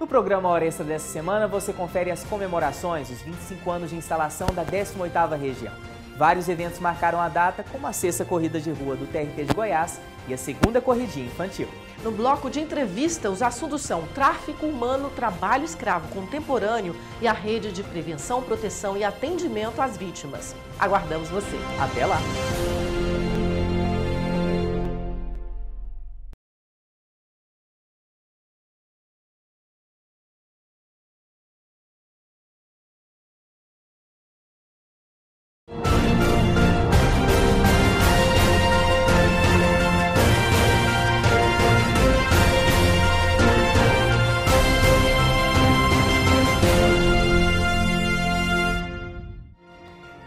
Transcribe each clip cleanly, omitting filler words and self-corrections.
No programa Hora Extra dessa semana, você confere as comemorações, os 25 anos de instalação da 18ª região. Vários eventos marcaram a data, como a 6ª Corrida de Rua do TRT de Goiás e a 2ª Corridinha Infantil. No bloco de entrevista, os assuntos são tráfico humano, trabalho escravo contemporâneo e a rede de prevenção, proteção e atendimento às vítimas. Aguardamos você. Até lá!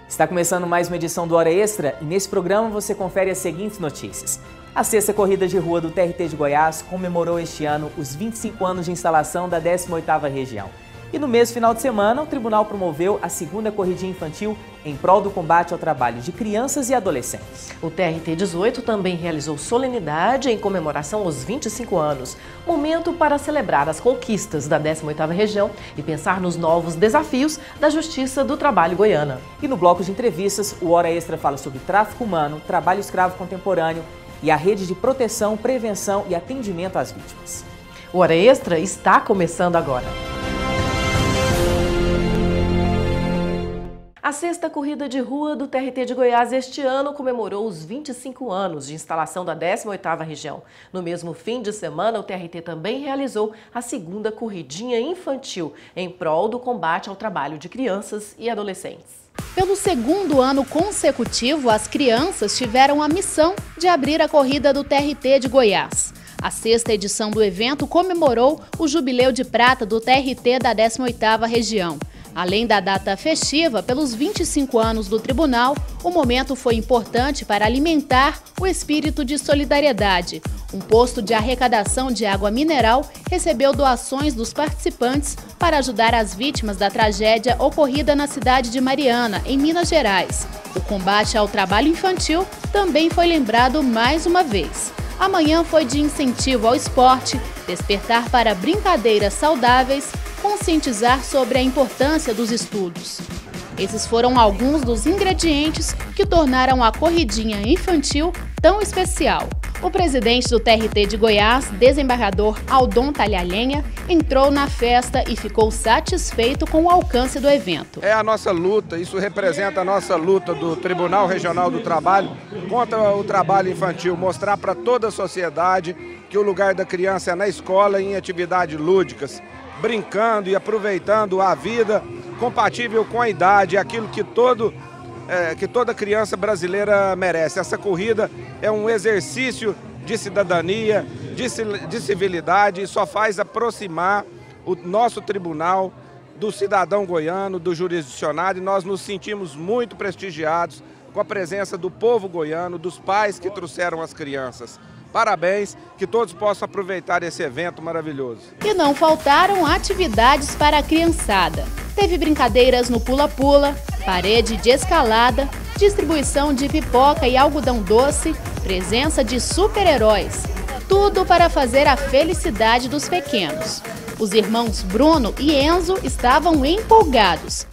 Está começando mais uma edição do Hora Extra e nesse programa você confere as seguintes notícias. A 6ª Corrida de Rua do TRT de Goiás comemorou este ano os 25 anos de instalação da 18ª região. E no mesmo final de semana, o tribunal promoveu a 2ª Corridinha Infantil em prol do combate ao trabalho de crianças e adolescentes. O TRT 18 também realizou solenidade em comemoração aos 25 anos, momento para celebrar as conquistas da 18ª região e pensar nos novos desafios da Justiça do Trabalho goiana. E no bloco de entrevistas, o Hora Extra fala sobre tráfico humano, trabalho escravo contemporâneo e a rede de proteção, prevenção e atendimento às vítimas. O Hora Extra está começando agora. A 6ª Corrida de Rua do TRT de Goiás este ano comemorou os 25 anos de instalação da 18ª região. No mesmo fim de semana, o TRT também realizou a 2ª Corridinha Infantil em prol do combate ao trabalho de crianças e adolescentes. Pelo 2º ano consecutivo, as crianças tiveram a missão de abrir a corrida do TRT de Goiás. A 6ª edição do evento comemorou o Jubileu de Prata do TRT da 18ª região. Além da data festiva, pelos 25 anos do tribunal, o momento foi importante para alimentar o espírito de solidariedade. Um posto de arrecadação de água mineral recebeu doações dos participantes para ajudar as vítimas da tragédia ocorrida na cidade de Mariana, em Minas Gerais. O combate ao trabalho infantil também foi lembrado mais uma vez. Amanhã foi de incentivo ao esporte, despertar para brincadeiras saudáveis, conscientizar sobre a importância dos estudos. Esses foram alguns dos ingredientes que tornaram a corridinha infantil tão especial. O presidente do TRT de Goiás, desembargador Aldon Talhalhenha, entrou na festa e ficou satisfeito com o alcance do evento. É a nossa luta, isso representa a nossa luta do Tribunal Regional do Trabalho contra o trabalho infantil, mostrar para toda a sociedade que o lugar da criança é na escola e em atividades lúdicas, brincando e aproveitando a vida compatível com a idade, aquilo que toda criança brasileira merece. Essa corrida é um exercício de cidadania, de civilidade e só faz aproximar o nosso tribunal do cidadão goiano, do jurisdicionado, e nós nos sentimos muito prestigiados com a presença do povo goiano, dos pais que trouxeram as crianças. Parabéns, que todos possam aproveitar esse evento maravilhoso. E não faltaram atividades para a criançada. Teve brincadeiras no pula-pula, parede de escalada, distribuição de pipoca e algodão doce, presença de super-heróis. Tudo para fazer a felicidade dos pequenos. Os irmãos Bruno e Enzo estavam empolgados.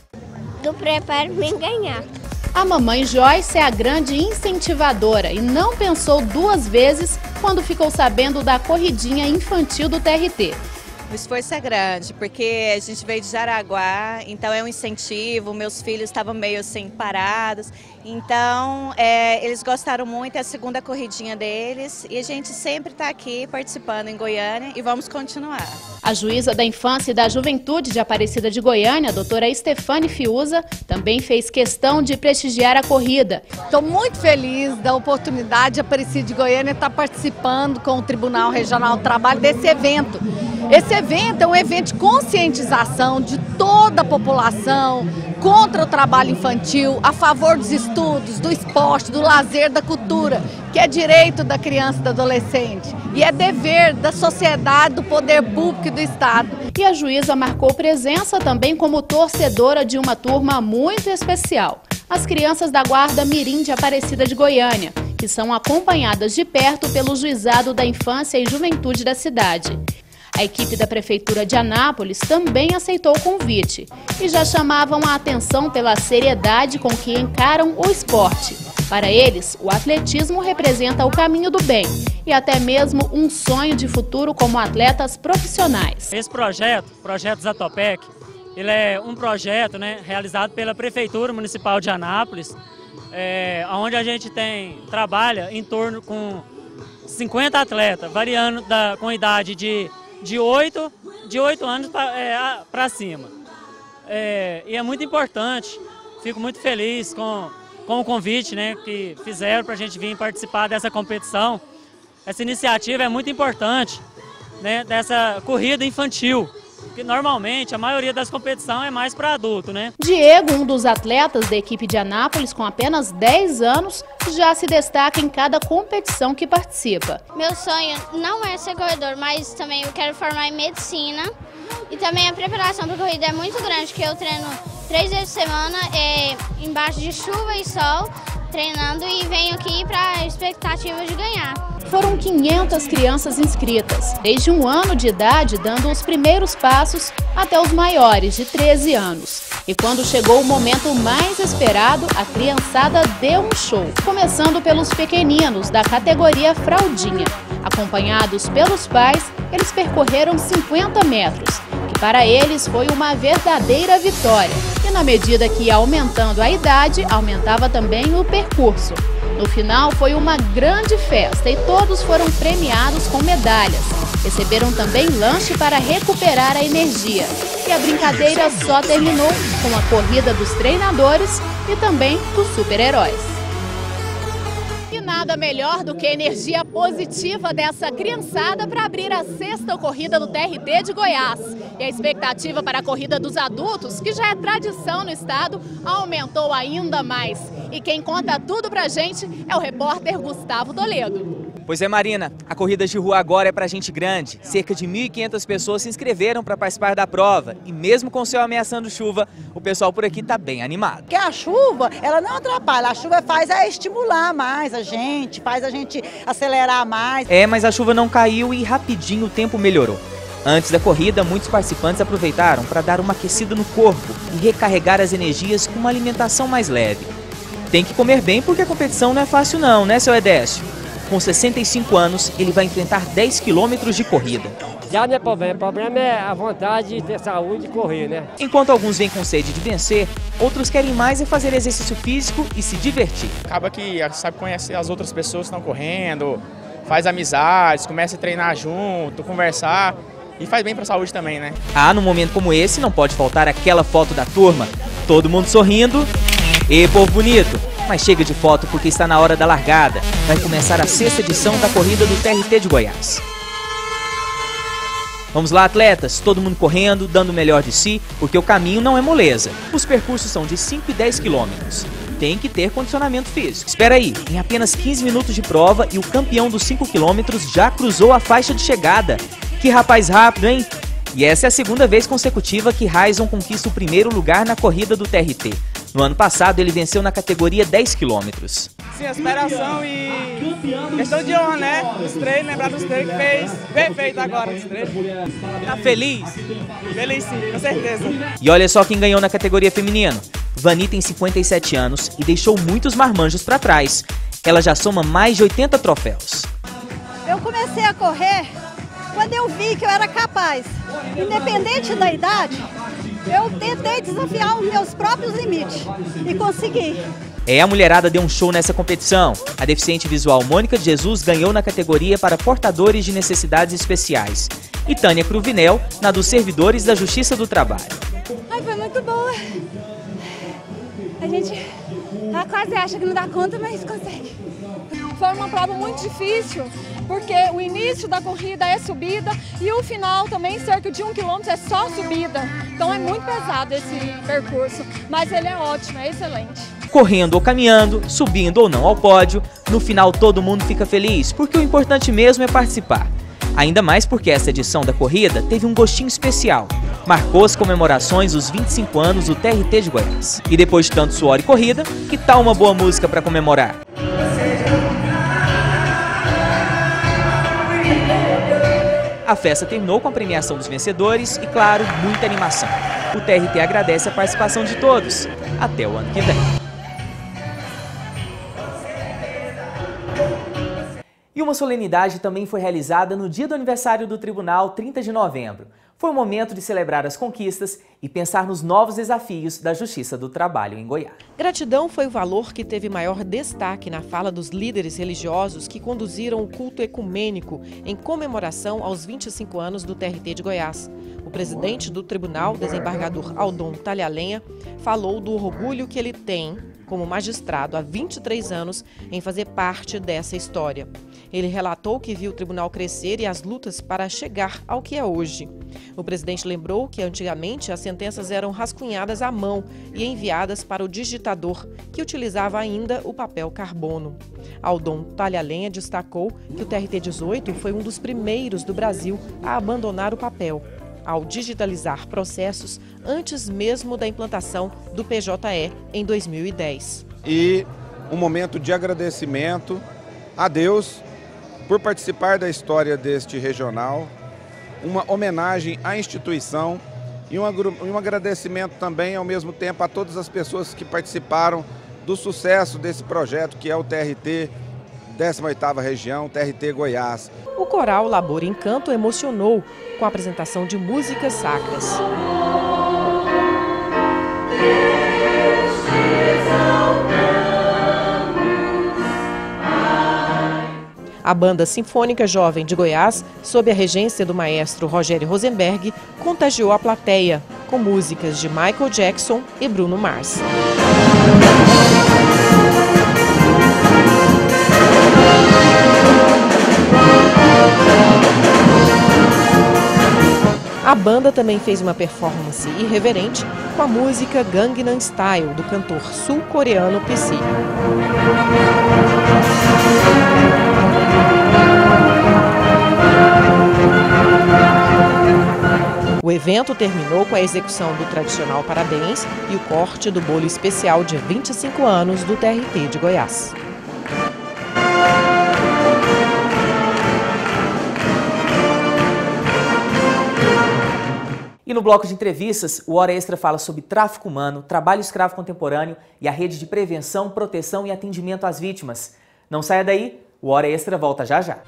Do preparo para ganhar. A mamãe Joyce é a grande incentivadora e não pensou duas vezes quando ficou sabendo da corridinha infantil do TRT. O esforço é grande, porque a gente veio de Jaraguá, então é um incentivo, meus filhos estavam meio assim parados, então eles gostaram muito, é a 2ª corridinha deles e a gente sempre está aqui participando em Goiânia e vamos continuar. A juíza da Infância e da Juventude de Aparecida de Goiânia, a doutora Stefane Fiuza, também fez questão de prestigiar a corrida. Estou muito feliz da oportunidade de Aparecida de Goiânia estar participando com o Tribunal Regional do Trabalho desse evento. Esse evento é um evento de conscientização de toda a população contra o trabalho infantil, a favor dos estudos, do esporte, do lazer, da cultura, que é direito da criança e do adolescente e é dever da sociedade, do poder público e do Estado. E a juíza marcou presença também como torcedora de uma turma muito especial, as crianças da Guarda Mirim de Aparecida de Goiânia, que são acompanhadas de perto pelo Juizado da Infância e Juventude da cidade. A equipe da Prefeitura de Anápolis também aceitou o convite e já chamavam a atenção pela seriedade com que encaram o esporte. Para eles, o atletismo representa o caminho do bem e até mesmo um sonho de futuro como atletas profissionais. Esse projeto Zatopec, ele é um projeto, realizado pela Prefeitura Municipal de Anápolis, onde a gente trabalha em torno com 50 atletas, variando com idade de 8 anos para cima. E é muito importante, fico muito feliz com o convite que fizeram para a gente vir participar dessa competição. Essa iniciativa é muito importante, dessa corrida infantil, que normalmente a maioria das competições é mais para adulto, Diego, um dos atletas da equipe de Anápolis com apenas 10 anos, já se destaca em cada competição que participa. Meu sonho não é ser corredor, mas também eu quero formar em medicina. E também a preparação para a corrida é muito grande, que eu treino 3 vezes por semana, embaixo de chuva e sol, treinando e venho aqui para a expectativa de ganhar. Foram 500 crianças inscritas, desde 1 ano de idade, dando os primeiros passos até os maiores, de 13 anos. E quando chegou o momento mais esperado, a criançada deu um show, começando pelos pequeninos da categoria fraldinha. Acompanhados pelos pais, eles percorreram 50 metros, que para eles foi uma verdadeira vitória. E na medida que ia aumentando a idade, aumentava também o percurso. No final foi uma grande festa e todos foram premiados com medalhas. Receberam também lanche para recuperar a energia. E a brincadeira só terminou com a corrida dos treinadores e também dos super-heróis. E nada melhor do que a energia positiva dessa criançada para abrir a 6ª corrida do TRT de Goiás. E a expectativa para a corrida dos adultos, que já é tradição no estado, aumentou ainda mais. E quem conta tudo pra gente é o repórter Gustavo Toledo. Pois é, Marina, a corrida de rua agora é pra gente grande. Cerca de 1.500 pessoas se inscreveram para participar da prova. E mesmo com o céu ameaçando chuva, o pessoal por aqui tá bem animado. Porque a chuva, ela não atrapalha, a chuva faz estimular mais a gente, faz a gente acelerar mais. Mas a chuva não caiu e rapidinho o tempo melhorou. Antes da corrida, muitos participantes aproveitaram para dar uma aquecida no corpo e recarregar as energias com uma alimentação mais leve. Tem que comer bem porque a competição não é fácil não, né, seu Edécio? Com 65 anos, ele vai enfrentar 10 quilômetros de corrida. Já não é problema, o problema é a vontade de ter saúde e correr, né? Enquanto alguns vêm com sede de vencer, outros querem mais fazer exercício físico e se divertir. Acaba que sabe conhecer as outras pessoas que estão correndo, faz amizades, começa a treinar junto, conversar. E faz bem para a saúde também, né? Num momento como esse, não pode faltar aquela foto da turma. Todo mundo sorrindo. E povo bonito. Mas chega de foto porque está na hora da largada. Vai começar a 6ª edição da corrida do TRT de Goiás. Vamos lá, atletas. Todo mundo correndo, dando o melhor de si, porque o caminho não é moleza. Os percursos são de 5 e 10 quilômetros. Tem que ter condicionamento físico. Espera aí, em apenas 15 minutos de prova e o campeão dos 5 quilômetros já cruzou a faixa de chegada. Que rapaz rápido, hein? E essa é a 2ª vez consecutiva que Raison conquista o 1º lugar na corrida do TRT. No ano passado, ele venceu na categoria 10 quilômetros. Sim, a superação e questão de honra, né? Os treinos, lembrar dos treinos que fez perfeito agora. Os treinos. Tá feliz? Feliz sim, com certeza. E olha só quem ganhou na categoria feminina. Vani tem 57 anos e deixou muitos marmanjos para trás. Ela já soma mais de 80 troféus. Eu comecei a correr quando eu vi que eu era capaz, independente da idade, eu tentei desafiar os meus próprios limites e consegui. A mulherada deu um show nessa competição. A deficiente visual Mônica de Jesus ganhou na categoria para portadores de necessidades especiais. E Tânia Cruvinel, na dos servidores da Justiça do Trabalho. Foi muito boa. A gente quase acha que não dá conta, mas consegue. Foi uma prova muito difícil, porque o início da corrida é subida e o final também, cerca de 1 quilômetro, é só subida. Então é muito pesado esse percurso, mas ele é ótimo, é excelente. Correndo ou caminhando, subindo ou não ao pódio, no final todo mundo fica feliz, porque o importante mesmo é participar. Ainda mais porque essa edição da corrida teve um gostinho especial. Marcou as comemorações dos 25 anos do TRT de Goiás. E depois de tanto suor e corrida, que tal uma boa música para comemorar? A festa terminou com a premiação dos vencedores e, claro, muita animação. O TRT agradece a participação de todos. Até o ano que vem. E uma solenidade também foi realizada no dia do aniversário do Tribunal, 30 de novembro. Foi o momento de celebrar as conquistas e pensar nos novos desafios da Justiça do Trabalho em Goiás. Gratidão foi o valor que teve maior destaque na fala dos líderes religiosos que conduziram o culto ecumênico em comemoração aos 25 anos do TRT de Goiás. O presidente do tribunal, desembargador Aldon Talhalenha, falou do orgulho que ele tem como magistrado há 23 anos em fazer parte dessa história. Ele relatou que viu o tribunal crescer e as lutas para chegar ao que é hoje. O presidente lembrou que antigamente as sentenças eram rascunhadas à mão e enviadas para o digitador, que utilizava ainda o papel carbono. Aldon Talhalenha destacou que o TRT-18 foi um dos primeiros do Brasil a abandonar o papel, ao digitalizar processos antes mesmo da implantação do PJE em 2010. E um momento de agradecimento a Deus por participar da história deste regional, uma homenagem à instituição e um agradecimento também, ao mesmo tempo, a todas as pessoas que participaram do sucesso desse projeto, que é o TRT 18ª Região, TRT Goiás. O coral Labor Encanto emocionou com a apresentação de músicas sacras. A Banda Sinfônica Jovem de Goiás, sob a regência do maestro Rogério Rosenberg, contagiou a plateia com músicas de Michael Jackson e Bruno Mars. A banda também fez uma performance irreverente com a música Gangnam Style, do cantor sul-coreano Psy. O evento terminou com a execução do tradicional parabéns e o corte do bolo especial de 25 anos do TRT de Goiás. E no bloco de entrevistas, o Hora Extra fala sobre tráfico humano, trabalho escravo contemporâneo e a rede de prevenção, proteção e atendimento às vítimas. Não saia daí, o Hora Extra volta já já.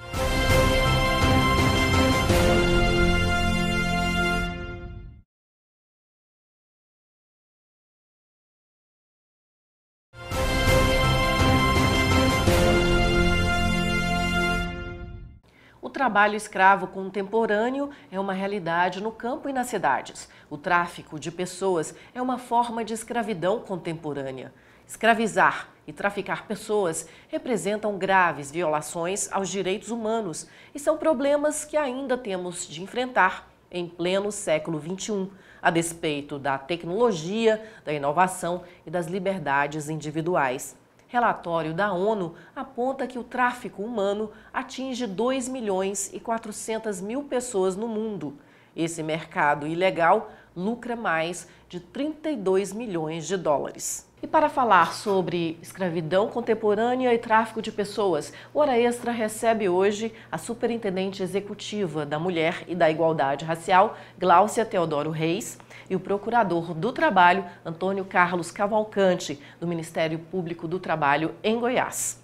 O trabalho escravo contemporâneo é uma realidade no campo e nas cidades. O tráfico de pessoas é uma forma de escravidão contemporânea. Escravizar e traficar pessoas representam graves violações aos direitos humanos e são problemas que ainda temos de enfrentar em pleno século XXI, a despeito da tecnologia, da inovação e das liberdades individuais. Relatório da ONU aponta que o tráfico humano atinge 2.400.000 pessoas no mundo. Esse mercado ilegal lucra mais de 32 milhões de dólares. E para falar sobre escravidão contemporânea e tráfico de pessoas, o Hora Extra recebe hoje a Superintendente Executiva da Mulher e da Igualdade Racial, Gláucia Teodoro Reis, e o Procurador do Trabalho, Antônio Carlos Cavalcante, do Ministério Público do Trabalho em Goiás.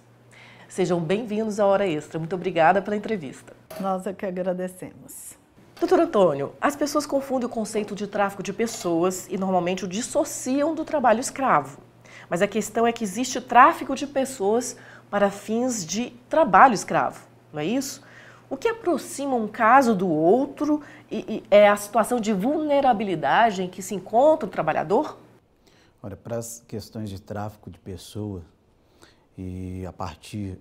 Sejam bem-vindos à Hora Extra. Muito obrigada pela entrevista. Nós é que agradecemos. Doutor Antônio, as pessoas confundem o conceito de tráfico de pessoas e normalmente o dissociam do trabalho escravo. Mas a questão é que existe tráfico de pessoas para fins de trabalho escravo, não é isso? O que aproxima um caso do outro é a situação de vulnerabilidade em que se encontra o trabalhador? Olha, para as questões de tráfico de pessoas, e a partir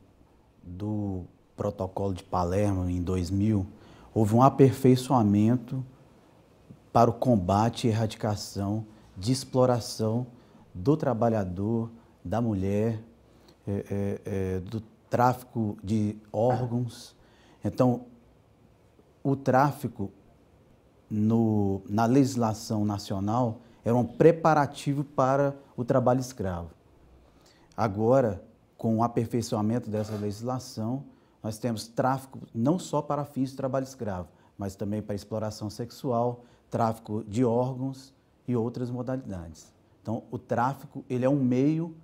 do protocolo de Palermo em 2000, houve um aperfeiçoamento para o combate e erradicação de exploração do trabalhador, da mulher, do tráfico de órgãos. Então, o tráfico na legislação nacional era um preparativo para o trabalho escravo. Agora, com o aperfeiçoamento dessa legislação, nós temos tráfico não só para fins de trabalho escravo, mas também para exploração sexual, tráfico de órgãos e outras modalidades. Então, o tráfico ele é um meio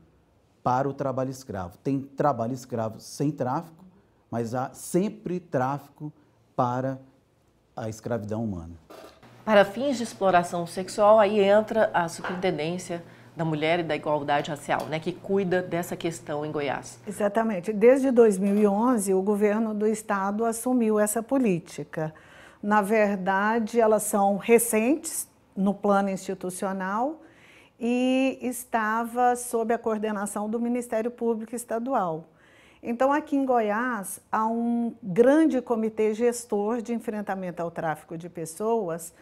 para o trabalho escravo. Tem trabalho escravo sem tráfico, mas há sempre tráfico para a escravidão humana. Para fins de exploração sexual, aí entra a Superintendência da Mulher e da Igualdade Racial, né, que cuida dessa questão em Goiás. Exatamente. Desde 2011, o governo do estado assumiu essa política. Na verdade, elas são recentes no plano institucional e estava sob a coordenação do Ministério Público Estadual. Então, aqui em Goiás, há um grande comitê gestor de enfrentamento ao tráfico de pessoas,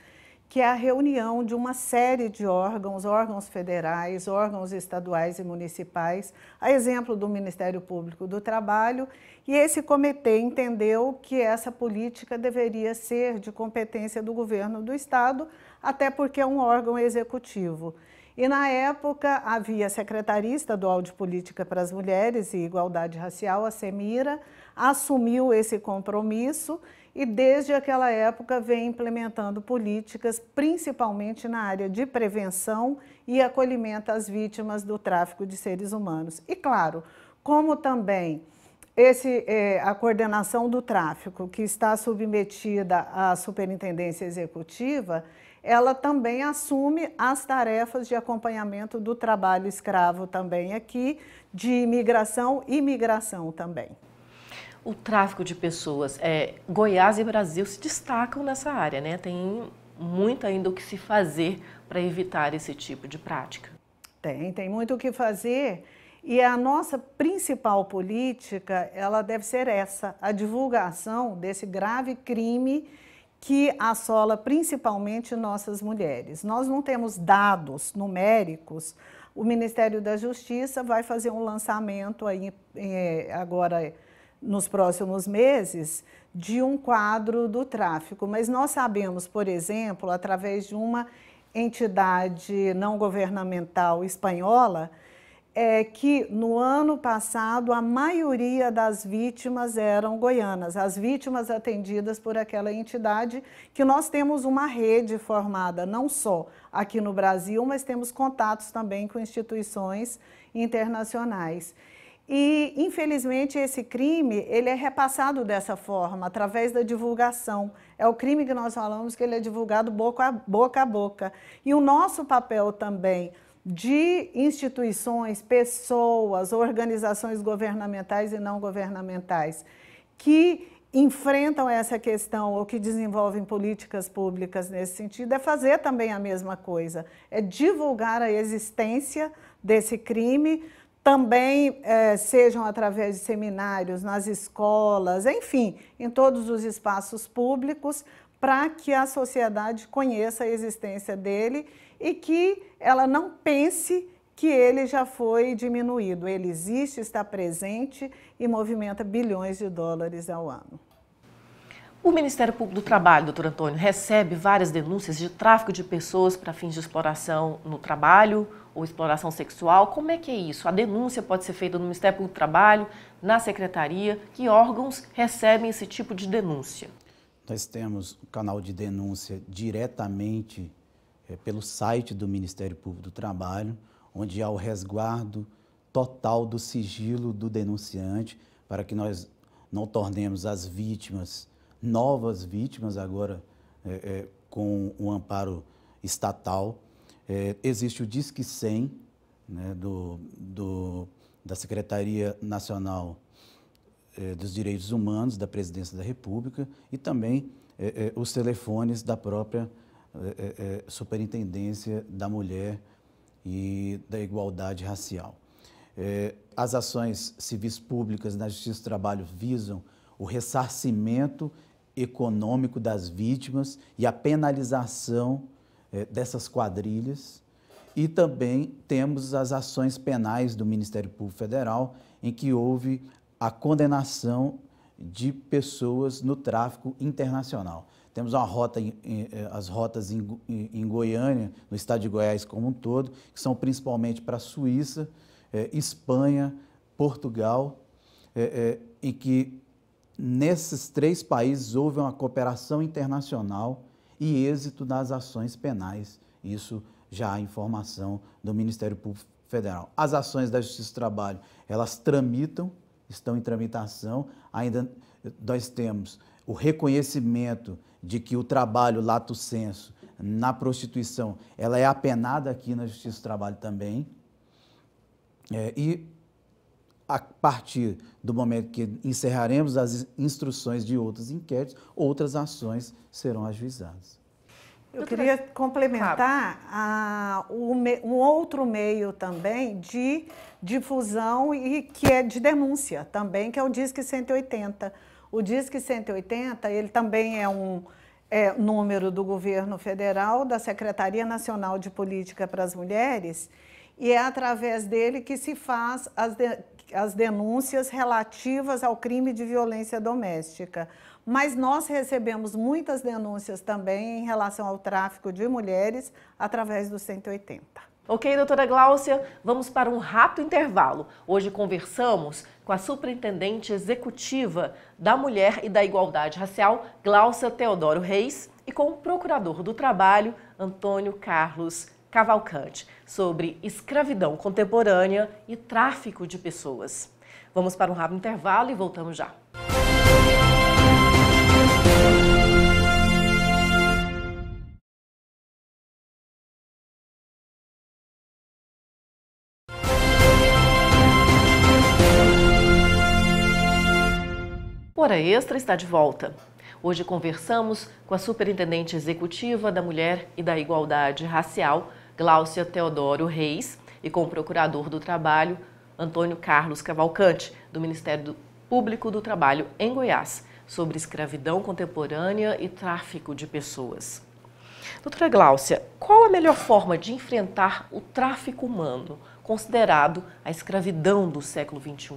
que é a reunião de uma série de órgãos federais, órgãos estaduais e municipais, a exemplo do Ministério Público do Trabalho, e esse comitê entendeu que essa política deveria ser de competência do governo do estado, até porque é um órgão executivo. E na época havia a Secretaria Estadual de Política para as Mulheres e Igualdade Racial, a Semira, assumiu esse compromisso e desde aquela época vem implementando políticas, principalmente na área de prevenção e acolhimento às vítimas do tráfico de seres humanos. E claro, como também a coordenação do tráfico, que está submetida à Superintendência Executiva, ela também assume as tarefas de acompanhamento do trabalho escravo também aqui, de imigração e migração também. O tráfico de pessoas, Goiás e Brasil se destacam nessa área, né? Tem muito ainda o que se fazer para evitar esse tipo de prática. Tem muito o que fazer e a nossa principal política, ela deve ser essa, a divulgação desse grave crime que assola principalmente nossas mulheres. Nós não temos dados numéricos, o Ministério da Justiça vai fazer um lançamento aí, agora nos próximos meses, de um quadro do tráfico. Mas nós sabemos, por exemplo, através de uma entidade não governamental espanhola, que no ano passado a maioria das vítimas eram goianas, as vítimas atendidas por aquela entidade, que nós temos uma rede formada não só aqui no Brasil, mas temos contatos também com instituições internacionais. E, infelizmente, esse crime ele é repassado dessa forma, através da divulgação. É o crime que nós falamos que ele é divulgado boca a boca. E o nosso papel também de instituições, pessoas, organizações governamentais e não governamentais que enfrentam essa questão ou que desenvolvem políticas públicas nesse sentido, é fazer também a mesma coisa, é divulgar a existência desse crime, também sejam através de seminários nas escolas, enfim, em todos os espaços públicos, para que a sociedade conheça a existência dele e que ela não pense que ele já foi diminuído. Ele existe, está presente e movimenta bilhões de dólares ao ano. O Ministério Público do Trabalho, doutor Antônio, recebe várias denúncias de tráfico de pessoas para fins de exploração no trabalho ou exploração sexual. Como é que é isso? A denúncia pode ser feita no Ministério Público do Trabalho, na Secretaria? Que órgãos recebem esse tipo de denúncia? Nós temos o canal de denúncia diretamente pelo site do Ministério Público do Trabalho, onde há o resguardo total do sigilo do denunciante, para que nós não tornemos as vítimas novas vítimas agora com o amparo estatal. Existe o Disque 100, né, da Secretaria Nacional dos Direitos Humanos, da Presidência da República, e também os telefones da própria Superintendência da Mulher e da Igualdade Racial. As ações civis públicas na Justiça do Trabalho visam o ressarcimento econômico das vítimas e a penalização dessas quadrilhas. E também temos as ações penais do Ministério Público Federal, em que houve a condenação de pessoas no tráfico internacional. Temos uma rota, as rotas em Goiânia, no estado de Goiás como um todo, que são principalmente para a Suíça, Espanha, Portugal, em que nesses 3 países houve uma cooperação internacional e êxito das ações penais. Isso já há informação do Ministério Público Federal. As ações da Justiça do Trabalho, elas tramitam, estão em tramitação. Ainda nós temos o reconhecimento de que o trabalho lato sensu na prostituição, ela é apenada aqui na Justiça do Trabalho também. E a partir do momento que encerraremos as instruções de outros inquéritos, outras ações serão ajuizadas. Eu queria complementar um outro meio também de difusão e que é de denúncia também, que é o Disque 180. O Disque 180, ele também é um número do governo federal, da Secretaria Nacional de Política para as Mulheres, e é através dele que se faz as denúncias relativas ao crime de violência doméstica. Mas nós recebemos muitas denúncias também em relação ao tráfico de mulheres através do 180. Ok, doutora Gláucia, vamos para um rápido intervalo. Hoje conversamos com a Superintendente Executiva da Mulher e da Igualdade Racial, Gláucia Teodoro Reis, e com o Procurador do Trabalho, Antônio Carlos Cavalcante, sobre escravidão contemporânea e tráfico de pessoas. Vamos para um rápido intervalo e voltamos já. Hora Extra está de volta. Hoje conversamos com a Superintendente Executiva da Mulher e da Igualdade Racial, Gláucia Teodoro Reis, e com o Procurador do Trabalho, Antônio Carlos Cavalcante, do Ministério Público do Trabalho em Goiás, sobre escravidão contemporânea e tráfico de pessoas. Doutora Gláucia, qual a melhor forma de enfrentar o tráfico humano, considerado a escravidão do século XXI?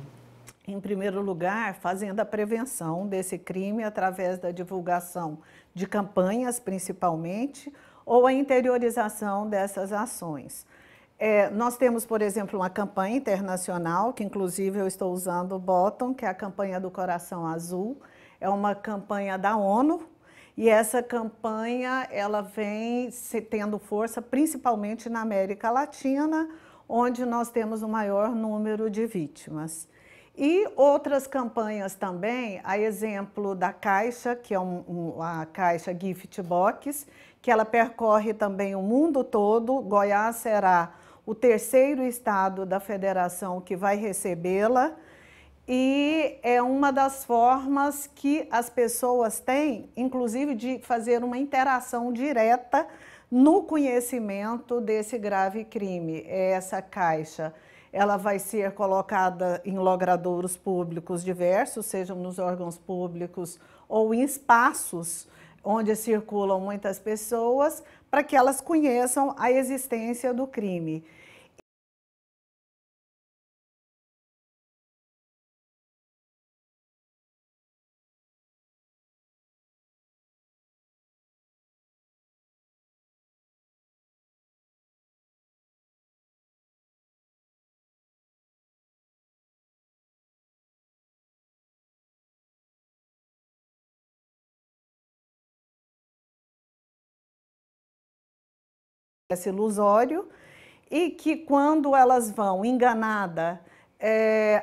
Em primeiro lugar, fazendo a prevenção desse crime através da divulgação de campanhas, principalmente, ou a interiorização dessas ações. Nós temos, por exemplo, uma campanha internacional, que inclusive eu estou usando o bottom, que é a campanha do Coração Azul. É uma campanha da ONU, e essa campanha ela vem tendo força principalmente na América Latina, onde nós temos o maior número de vítimas. E outras campanhas também, a exemplo da Caixa, que é a Caixa Gift Box, que ela percorre também o mundo todo. Goiás será o 3º estado da federação que vai recebê-la, e é uma das formas que as pessoas têm, inclusive, de fazer uma interação direta no conhecimento desse grave crime. Essa caixa, ela vai ser colocada em logradouros públicos diversos, sejam nos órgãos públicos ou em espaços onde circulam muitas pessoas, para que elas conheçam a existência do crime. Esse ilusório, e que quando elas vão enganadas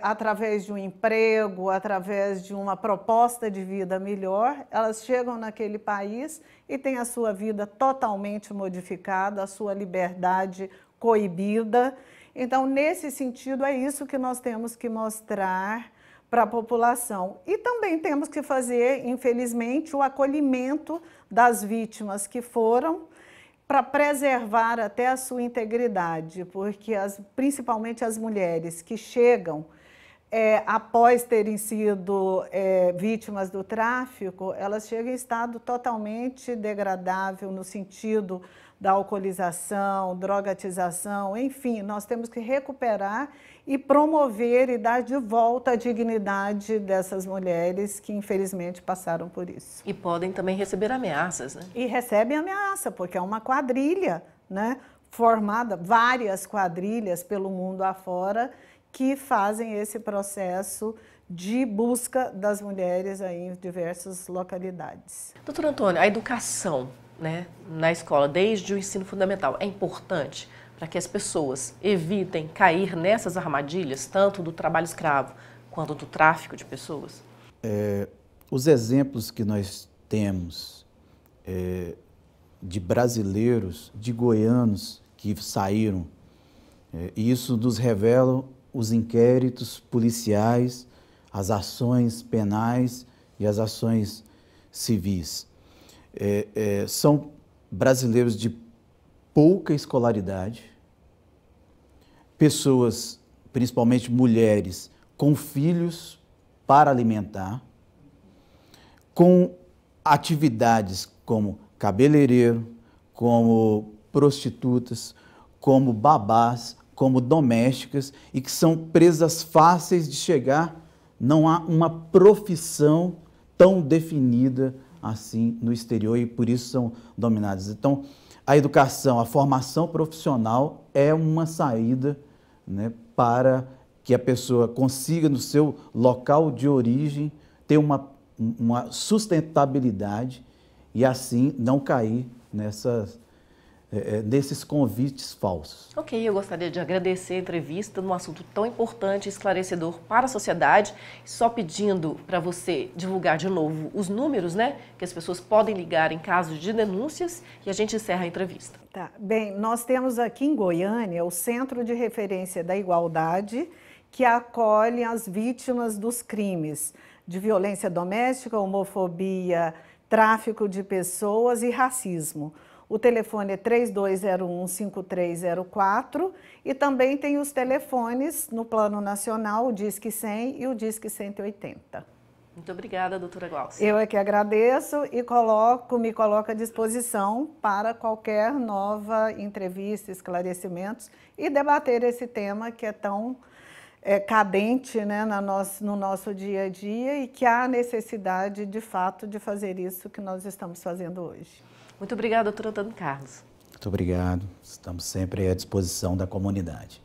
através de um emprego, através de uma proposta de vida melhor, elas chegam naquele país e têm a sua vida totalmente modificada, a sua liberdade coibida. Então, nesse sentido, é isso que nós temos que mostrar para a população. E também temos que fazer, infelizmente, o acolhimento das vítimas que foram, para preservar até a sua integridade, porque principalmente as mulheres que chegam após terem sido vítimas do tráfico, elas chegam em estado totalmente degradável no sentido da alcoolização, drogatização, enfim, nós temos que recuperar e promover e dar de volta a dignidade dessas mulheres que infelizmente passaram por isso. E podem também receber ameaças, né? E recebem ameaça, porque é uma quadrilha, né, formada, várias quadrilhas pelo mundo afora, que fazem esse processo de busca das mulheres aí em diversas localidades. Doutor Antônio, a educação, né, na escola, desde o ensino fundamental, é importante para que as pessoas evitem cair nessas armadilhas, tanto do trabalho escravo quanto do tráfico de pessoas? Os exemplos que nós temos de brasileiros, de goianos que saíram, e isso nos revela os inquéritos policiais, as ações penais e as ações civis. São brasileiros de pouca escolaridade, pessoas, principalmente mulheres, com filhos para alimentar, com atividades como cabeleireiro, como prostitutas, como babás, como domésticas, e que são presas fáceis de chegar. Não há uma profissão tão definida assim no exterior e por isso são dominadas. Então, a educação, a formação profissional é uma saída, né, para que a pessoa consiga, no seu local de origem, ter uma sustentabilidade e assim não cair nesses convites falsos. Ok, eu gostaria de agradecer a entrevista num assunto tão importante e esclarecedor para a sociedade, só pedindo para você divulgar de novo os números, né, que as pessoas podem ligar em casos de denúncias, e a gente encerra a entrevista. Tá. Bem, nós temos aqui em Goiânia o Centro de Referência da Igualdade, que acolhe as vítimas dos crimes de violência doméstica, homofobia, tráfico de pessoas e racismo. O telefone é 3201-5304 e também tem os telefones no Plano Nacional, o Disque 100 e o Disque 180. Muito obrigada, doutora Glaucia. Eu é que agradeço e me coloco à disposição para qualquer nova entrevista, esclarecimentos e debater esse tema que é tão cadente, né, no nosso dia a dia e que há necessidade, de fato, de fazer isso que nós estamos fazendo hoje. Muito obrigada, doutor Antônio Carlos. Muito obrigado. Estamos sempre à disposição da comunidade.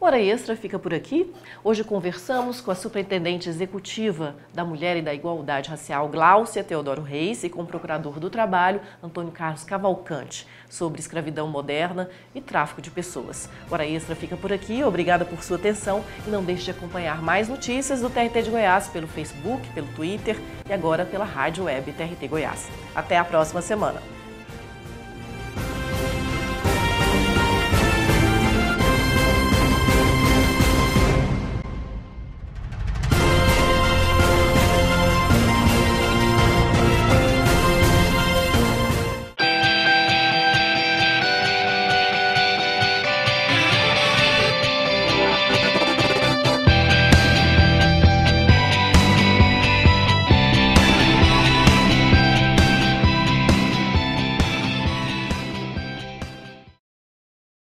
Hora Extra fica por aqui. Hoje conversamos com a Superintendente Executiva da Mulher e da Igualdade Racial, Gláucia Teodoro Reis, e com o Procurador do Trabalho, Antônio Carlos Cavalcante, sobre escravidão moderna e tráfico de pessoas. Hora Extra fica por aqui. Obrigada por sua atenção e não deixe de acompanhar mais notícias do TRT de Goiás pelo Facebook, pelo Twitter e agora pela Rádio Web TRT Goiás. Até a próxima semana.